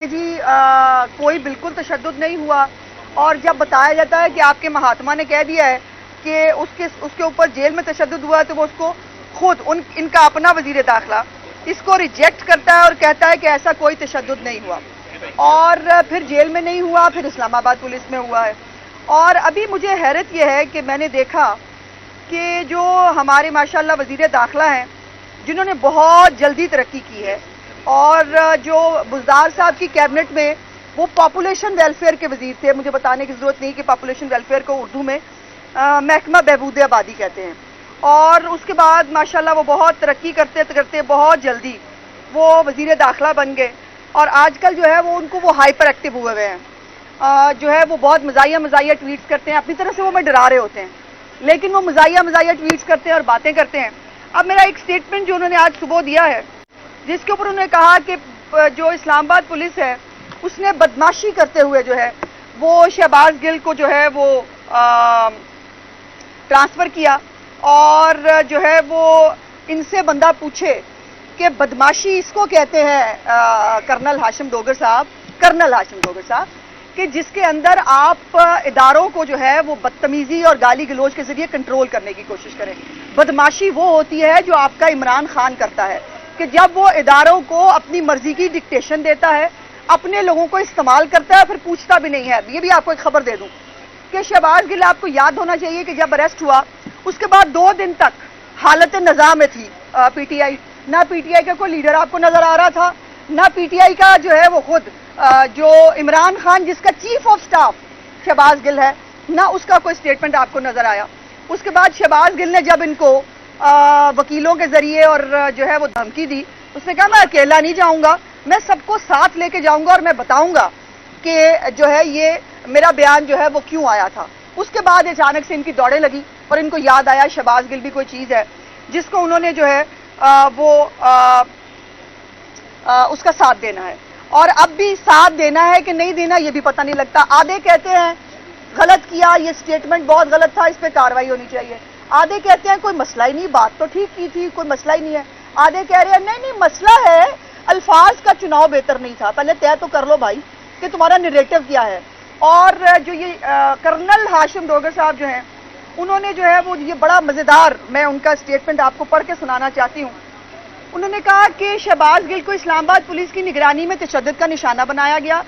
جی کوئی بالکل تشدد نہیں ہوا، اور جب بتایا جاتا ہے کہ آپ کے مہاتما نے کہہ دیا ہے کہ اس کے اوپر جیل میں تشدد ہوا ہے، تو وہ اس کو خود ان کا اپنا وزیر داخلہ اس کو ریجیکٹ کرتا ہے اور کہتا ہے کہ ایسا کوئی تشدد نہیں ہوا، اور پھر جیل میں نہیں ہوا، پھر اسلام آباد پولیس میں ہوا ہے۔ اور ابھی مجھے حیرت یہ ہے کہ میں نے دیکھا کہ جو ہمارے ماشاءاللہ وزیر داخلہ ہیں، جنہوں نے بہت جلدی ترقی کی ہے، اور جو بزدار صاحب کی کیبنٹ میں وہ پاپولیشن ویلفیئر کے وزیر تھے، مجھے بتانے کی ضرورت نہیں کہ پاپولیشن ویلفیئر کو اردو میں محکمہ بہبود آبادی کہتے ہیں، اور اس کے بعد ماشاءاللہ وہ بہت ترقی کرتے کرتے بہت جلدی وہ وزیر داخلہ بن گئے، اور آج کل جو ہے وہ ان کو وہ ہائپر ایکٹیو ہوئے ہیں، جو ہے وہ بہت مزاحیہ ٹویٹس کرتے ہیں، اپنی طرح سے وہ میں ڈرا رہے ہوتے ہیں، لیکن وہ مزاحیہ ٹویٹس کرتے ہیں اور باتیں کرتے ہیں۔ اب میرا ایک سٹیٹمنٹ جو انہوں نے آج صبح دیا ہے، جس کے اوپر انہوں نے کہا کہ جو اسلام آباد پولیس ہے اس نے بدماشی کرتے ہوئے جو ہے وہ شہباز گل کو جو ہے وہ ٹرانسفر کیا، اور جو ہے وہ ان سے بندہ پوچھے کہ بدماشی اس کو کہتے ہیں کرنل ہاشم ڈوگر صاحب کہ جس کے اندر آپ اداروں کو جو ہے وہ بدتمیزی اور گالی گلوچ کے ذریعے کنٹرول کرنے کی کوشش کریں۔ بدماشی وہ ہوتی ہے جو آپ کا عمران خان کرتا ہے کہ جب وہ اداروں کو اپنی مرضی کی ڈکٹیشن دیتا ہے، اپنے لوگوں کو استعمال کرتا ہے، پھر پوچھتا بھی نہیں ہے۔ یہ بھی آپ کو ایک خبر دے دوں کہ شہباز گل، آپ کو یاد ہونا چاہیے کہ جب اریسٹ ہوا اس کے بعد 2 دن تک حالت نزاع میں تھی پی ٹی آئی، نہ پی ٹی آئی کا کوئی لیڈر آپ کو نظر آ رہا تھا، نہ پی ٹی آئی کا جو ہے وہ خود جو عمران خان جس کا چیف آف سٹاف شہباز گل ہے، نہ اس کا کوئی سٹیٹمنٹ آپ کو نظر آیا۔ اس کے بعد شہباز گل نے جب ان کو وکیلوں کے ذریعے اور جو ہے وہ دھمکی دی، اس نے کہا میں اکیلا نہیں جاؤں گا، میں سب کو ساتھ لے کے جاؤں گا اور میں بتاؤں گا کہ جو ہے یہ میرا بیان جو ہے وہ کیوں آیا تھا۔ اس کے بعد اچانک سے ان کی دوڑیں لگی اور ان کو یاد آیا شہباز گل بھی کوئی چیز ہے جس کو انہوں نے جو ہے وہ اس کا ساتھ دینا ہے، اور اب بھی ساتھ دینا ہے کہ نہیں دینا یہ بھی پتہ نہیں لگتا۔ آدھے کہتے ہیں غلط کیا، یہ سٹیٹمنٹ بہت غلط تھا، اس پہ کارروائی ہونی چاہیے، آدھے کہتے ہیں کوئی مسئلہ ہی نہیں، بات تو ٹھیک کی تھی، کوئی مسئلہ ہی نہیں ہے، آدھے کہہ رہے ہیں نہیں مسئلہ ہے، الفاظ کا چناؤ بہتر نہیں تھا، پہلے طے تو کر لو بھائی کہ تمہارا نریٹو کیا ہے۔ اور جو یہ کرنل ہاشم ڈوگر صاحب جو ہیں، انہوں نے جو ہے وہ یہ بڑا مزیدار، میں ان کا سٹیٹمنٹ آپ کو پڑھ کے سنانا چاہتی ہوں۔ انہوں نے کہا کہ شہباز گل کو اسلام آباد پولیس کی نگرانی میں تشدد کا نشانہ بنایا گیا،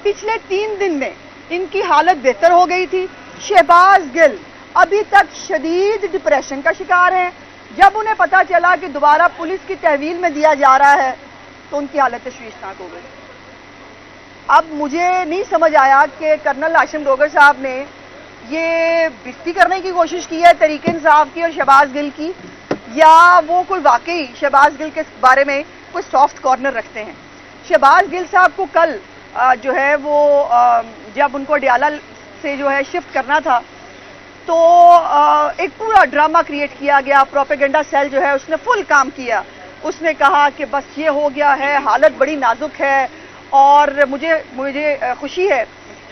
پچھلے 3 دن میں ان کی حالت بہتر ہو گئی تھی، شہباز گل ابھی تک شدید ڈپریشن کا شکار ہیں، جب انہیں پتا چلا کہ دوبارہ پولیس کی تحویل میں دیا جا رہا ہے تو ان کی حالت تشویشناک ہو گئی۔ اب مجھے نہیں سمجھ آیا کہ کرنل ہاشم ڈوگر صاحب نے یہ بستی کرنے کی کوشش کی ہے تحریک انصاف کی اور شہباز گل کی، یا وہ کوئی واقعی شہباز گل کے بارے میں کوئی سافٹ کارنر رکھتے ہیں۔ شہباز گل صاحب کو کل جو ہے وہ جب ان کو اڈیالہ سے جو ہے شفٹ کرنا تھا تو ایک پورا ڈرامہ کریٹ کیا گیا، پروپیگنڈا سیل جو ہے اس نے فل کام کیا، اس نے کہا کہ بس یہ ہو گیا ہے، حالت بڑی نازک ہے، اور مجھے خوشی ہے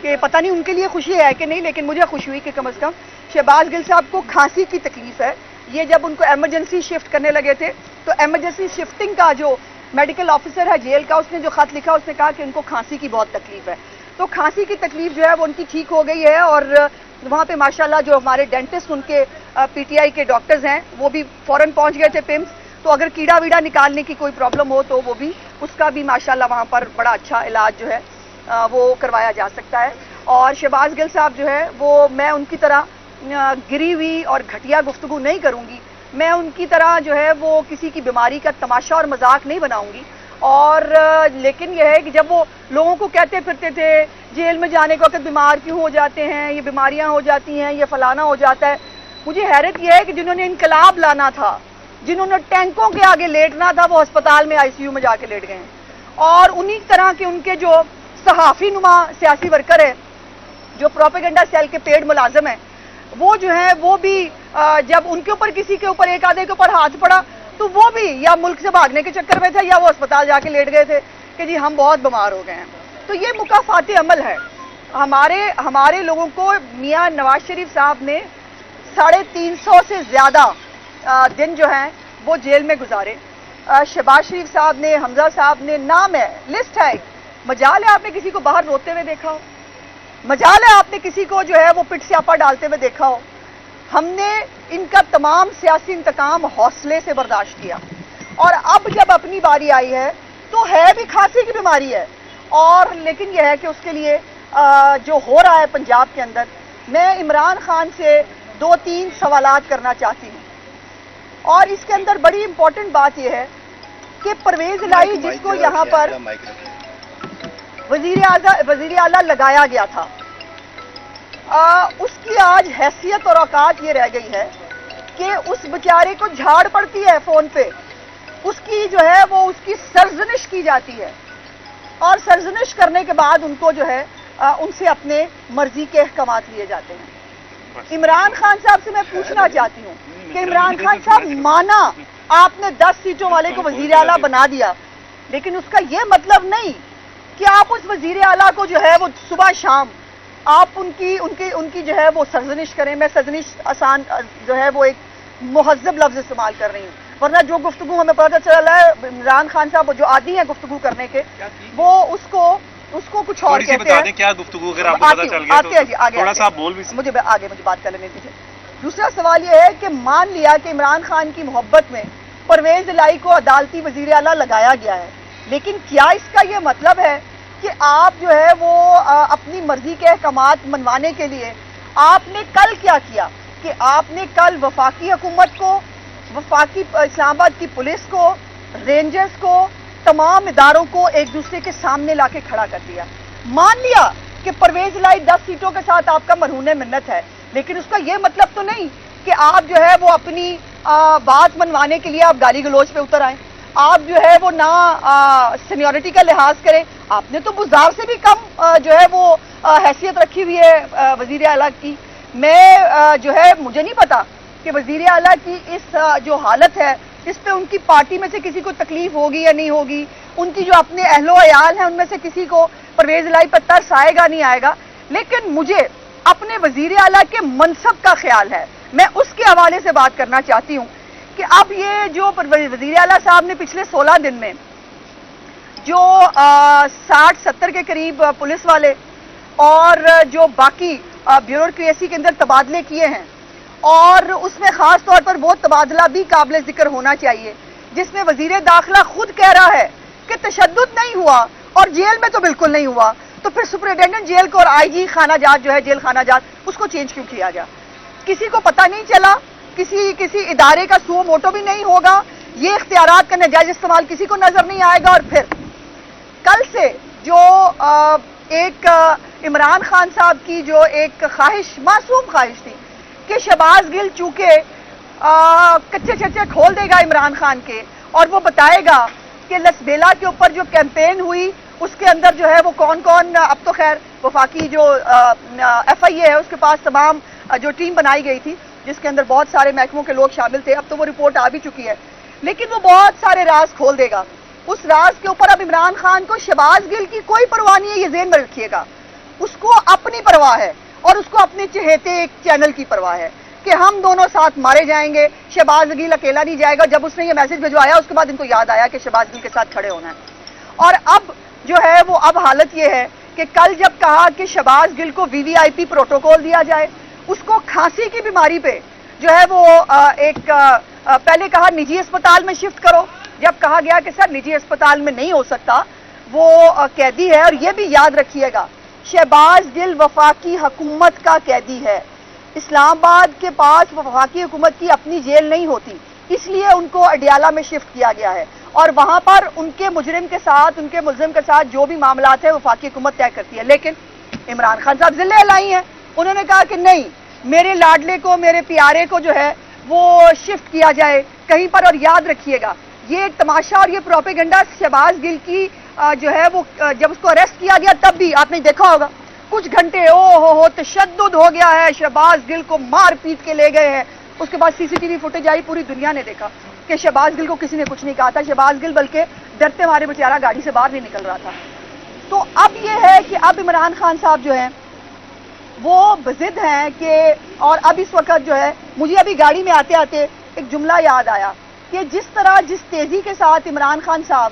کہ پتہ نہیں ان کے لیے خوشی ہے کہ نہیں، لیکن مجھے خوشی ہوئی کہ کم از کم شہباز گل صاحب کو کھانسی کی تکلیف ہے۔ یہ جب ان کو ایمرجنسی شفٹ کرنے لگے تھے تو ایمرجنسی شفٹنگ کا جو میڈیکل آفیسر ہے جیل کا، اس نے جو خط لکھا اس نے کہا کہ ان کو کھانسی کی بہت تکلیف ہے، تو کھانسی کی تکلیف جو ہے وہ ان کی ٹھیک ہو گئی ہے، اور وہاں پہ ماشاءاللہ جو ہمارے ڈینٹسٹ ان کے پی ٹی آئی کے ڈاکٹرز ہیں وہ بھی فوراً پہنچ گئے تھے پیمز، تو اگر کیڑا ویڑا نکالنے کی کوئی پرابلم ہو تو وہ بھی اس کا بھی ماشاءاللہ وہاں پر بڑا اچھا علاج جو ہے وہ کروایا جا سکتا ہے۔ اور شہباز گل صاحب جو ہے وہ میں ان کی طرح گری ہوئی اور گھٹیا گفتگو نہیں کروں گی، میں ان کی طرح جو ہے وہ کسی کی بیماری کا تماشا اور مذاق نہیں بناؤں گی، اور لیکن یہ ہے کہ جب وہ لوگوں کو کہتے پھرتے تھے جیل میں جانے کو کہ بیمار کیوں ہو جاتے ہیں، یہ بیماریاں ہو جاتی ہیں، یہ فلانا ہو جاتا ہے، مجھے حیرت یہ ہے کہ جنہوں نے انقلاب لانا تھا، جنہوں نے ٹینکوں کے آگے لیٹنا تھا، وہ ہسپتال میں آئی سی یو میں جا کے لیٹ گئے ہیں، اور انہی طرح کے ان کے جو صحافی نما سیاسی ورکر ہے جو پروپیگنڈا سیل کے پیڈ ملازم ہیں، وہ جو ہیں وہ بھی جب ان کے اوپر کسی کے اوپر ایک آدھے کے اوپر ہاتھ پڑا تو وہ بھی یا ملک سے بھاگنے کے چکر میں تھے یا وہ ہسپتال جا کے لیٹ گئے تھے کہ جی ہم بہت بیمار ہو گئے ہیں۔ تو یہ مکافاتی عمل ہے، ہمارے لوگوں کو میاں نواز شریف صاحب نے 350 سے زیادہ دن جو ہیں وہ جیل میں گزارے، شہباز شریف صاحب نے، حمزہ صاحب نے، نام ہے، لسٹ ہے، مجال ہے آپ نے کسی کو باہر روتے ہوئے دیکھا ہو؟ مجال ہے آپ نے کسی کو جو ہے وہ پٹ سے آپا ڈالتے ہوئے دیکھا ہو؟ ہم نے ان کا تمام سیاسی انتقام حوصلے سے برداشت کیا، اور اب جب اپنی باری آئی ہے تو ہے بھی کھانسی کی بیماری ہے، اور لیکن یہ ہے کہ اس کے لیے جو ہو رہا ہے پنجاب کے اندر، میں عمران خان سے 2-3 سوالات کرنا چاہتی ہوں، اور اس کے اندر بڑی امپورٹنٹ بات یہ ہے کہ پرویز الہی جس کو یہاں پر وزیر اعلیٰ لگایا گیا تھا، اس کی آج حیثیت اور اوقات یہ رہ گئی ہے کہ اس بیچارے کو جھاڑ پڑتی ہے فون پہ، اس کی جو ہے وہ اس کی سرزنش کی جاتی ہے، اور سرزنش کرنے کے بعد ان کو جو ہے ان سے اپنے مرضی کے احکامات لیے جاتے ہیں۔ عمران خان صاحب سے میں پوچھنا چاہتی ہوں کہ عمران خان صاحب، مانا آپ نے 10 سیٹوں والے کو وزیر اعلیٰ بنا دیا، لیکن اس کا یہ مطلب نہیں کہ آپ اس وزیر اعلیٰ کو جو ہے وہ صبح شام آپ ان کی جو ہے وہ سرزنش کریں۔ میں سرزنش آسان جو ہے وہ ایک مہذب لفظ استعمال کر رہی ہوں، ورنہ جو گفتگو ہمیں پتہ چلا ہے عمران خان صاحب جو عادی ہیں گفتگو کرنے کے، وہ اس کو کچھ اور کہتے ہیں۔ کیا گفتگو اگر آپ کو پتہ چل گیا تو تھوڑا سا بول بھی مجھے بات کر لینے دیجیے۔ دوسرا سوال یہ ہے کہ مان لیا کہ عمران خان کی محبت میں پرویز الہی کو عدالتی وزیر اعلیٰ لگایا گیا ہے، لیکن کیا اس کا یہ مطلب ہے کہ آپ جو ہے وہ اپنی مرضی کے احکامات منوانے کے لیے آپ نے کل کیا کیا کہ آپ نے کل وفاقی حکومت کو، وفاقی اسلام آباد کی پولیس کو، رینجرز کو، تمام اداروں کو ایک دوسرے کے سامنے لا کے کھڑا کر دیا۔ مان لیا کہ پرویز الہی 10 سیٹوں کے ساتھ آپ کا مرہون منت ہے، لیکن اس کا یہ مطلب تو نہیں کہ آپ جو ہے وہ اپنی بات منوانے کے لیے آپ گالی گلوچ پہ اتر آئیں، آپ جو ہے وہ نہ سینیورٹی کا لحاظ کریں۔ آپ نے تو بزدار سے بھی کم جو ہے وہ حیثیت رکھی ہوئی ہے وزیر اعلیٰ کی۔ میں جو ہے مجھے نہیں پتا کہ وزیر اعلیٰ کی اس جو حالت ہے اس پہ ان کی پارٹی میں سے کسی کو تکلیف ہوگی یا نہیں ہوگی، ان کی جو اپنے اہل و عیال ہیں ان میں سے کسی کو پرویز الہی پر ترس آئے گا نہیں آئے گا، لیکن مجھے اپنے وزیر اعلیٰ کے منصب کا خیال ہے۔ میں اس کے حوالے سے بات کرنا چاہتی ہوں کہ اب یہ جو وزیر اعلیٰ صاحب نے پچھلے 16 دن میں جو 60-70 کے قریب پولیس والے اور جو باقی بیوروکریسی کے اندر تبادلے کیے ہیں، اور اس میں خاص طور پر وہ تبادلہ بھی قابل ذکر ہونا چاہیے جس میں وزیر داخلہ خود کہہ رہا ہے کہ تشدد نہیں ہوا اور جیل میں تو بالکل نہیں ہوا، تو پھر سپرنٹینڈنٹ جیل کو اور آئی جی خانہ جات جو ہے جیل خانہ جات اس کو چینج کیوں کیا گیا؟ کسی کو پتہ نہیں چلا، کسی ادارے کا سو موٹو بھی نہیں ہوگا، یہ اختیارات کا ناجائز استعمال کسی کو نظر نہیں آئے گا۔ اور پھر کل سے جو ایک عمران خان صاحب کی جو ایک خواہش، معصوم خواہش تھی کہ شہباز گل چونکہ کچے چچے کھول دے گا عمران خان کے، اور وہ بتائے گا کہ لسبیلا کے اوپر جو کیمپین ہوئی اس کے اندر جو ہے وہ کون کون، اب تو خیر وفاقی جو ایف آئی اے ہے اس کے پاس تمام جو ٹیم بنائی گئی تھی جس کے اندر بہت سارے محکموں کے لوگ شامل تھے، اب تو وہ رپورٹ آ بھی چکی ہے، لیکن وہ بہت سارے راز کھول دے گا۔ اس راز کے اوپر اب عمران خان کو شہباز گل کی کوئی پرواہ نہیں ہے، یہ ذہن میں رکھیے گا، اس کو اپنی پرواہ ہے اور اس کو اپنے چہیتے ایک چینل کی پرواہ ہے کہ ہم دونوں ساتھ مارے جائیں گے، شہباز گل اکیلا نہیں جائے گا۔ جب اس نے یہ میسج بھجوایا اس کے بعد ان کو یاد آیا کہ شہباز گل کے ساتھ کھڑے ہونا ہے، اور اب جو ہے وہ اب حالت یہ ہے کہ کل جب کہا کہ شہباز گل کو وی وی آئی پی پروٹوکول دیا جائے، اس کو کھانسی کی بیماری پہ جو ہے وہ ایک پہلے کہا نجی اسپتال میں شفٹ کرو، جب کہا گیا کہ سر نجی اسپتال میں نہیں ہو سکتا، وہ قیدی ہے، اور یہ بھی یاد رکھیے گا شہباز گل وفاقی حکومت کا قیدی ہے، اسلام آباد کے پاس وفاقی حکومت کی اپنی جیل نہیں ہوتی، اس لیے ان کو اڈیالہ میں شفٹ کیا گیا ہے، اور وہاں پر ان کے مجرم کے ساتھ، ان کے ملزم کے ساتھ جو بھی معاملات ہیں وفاقی حکومت طے کرتی ہے۔ لیکن عمران خان صاحب ضلع لائی ہیں، انہوں نے کہا کہ نہیں، میرے لاڈلے کو، میرے پیارے کو جو ہے وہ شفٹ کیا جائے کہیں پر۔ اور یاد رکھیے گا یہ تماشا اور یہ پروپیگنڈا شہباز گل کی جو ہے وہ جب اس کو اریسٹ کیا گیا تب بھی آپ نے دیکھا ہوگا کچھ گھنٹے او تشدد ہو گیا ہے، شہباز گل کو مار پیٹ کے لے گئے ہیں، اس کے بعد سی سی ٹی وی فوٹیج آئی، پوری دنیا نے دیکھا کہ شہباز گل کو کسی نے کچھ نہیں کہا تھا، شہباز گل بلکہ ڈرتے مارے بیچارہ گاڑی سے باہر نہیں نکل رہا تھا۔ تو اب یہ ہے کہ اب عمران خان صاحب جو ہیں وہ بضد ہیں کہ، اور اب اس وقت جو ہے مجھے ابھی گاڑی میں آتے آتے ایک جملہ یاد آیا کہ جس طرح جس تیزی کے ساتھ عمران خان صاحب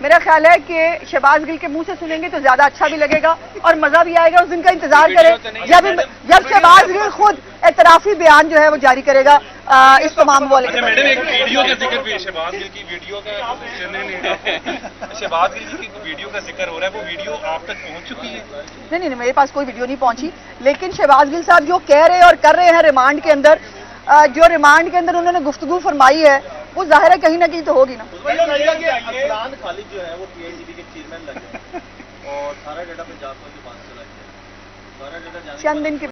میرا خیال ہے کہ شہباز گل کے منہ سے سنیں گے تو زیادہ اچھا بھی لگے گا اور مزہ بھی آئے گا. اس دن کا انتظار کریں جب شہباز گل خود اعترافی بیان جو ہے وہ جاری کرے گا اس تمام حوالے کے. میڈم ایک ویڈیو کا ذکر بھی شہباز گل کی ویڈیو کا شہباز گل کی ویڈیو کا ذکر ہو رہا ہے, وہ ویڈیو آپ تک پہنچ چکی ہے؟ نہیں, میرے پاس کوئی ویڈیو نہیں پہنچی, لیکن شہباز گل صاحب جو کہہ رہے اور کر رہے ہیں ریمانڈ کے اندر, جو ریمانڈ کے اندر انہوں نے گفتگو فرمائی ہے وہ ظاہر ہے کہیں نہ کہیں تو ہوگی نا. افغان خالد جو ہے وہ پی ایچ ڈی کے چیئرمین لگے اور سارا ڈیٹا پنجاب کا جو بات چلا ہے, سارا ڈیٹا چند دن کے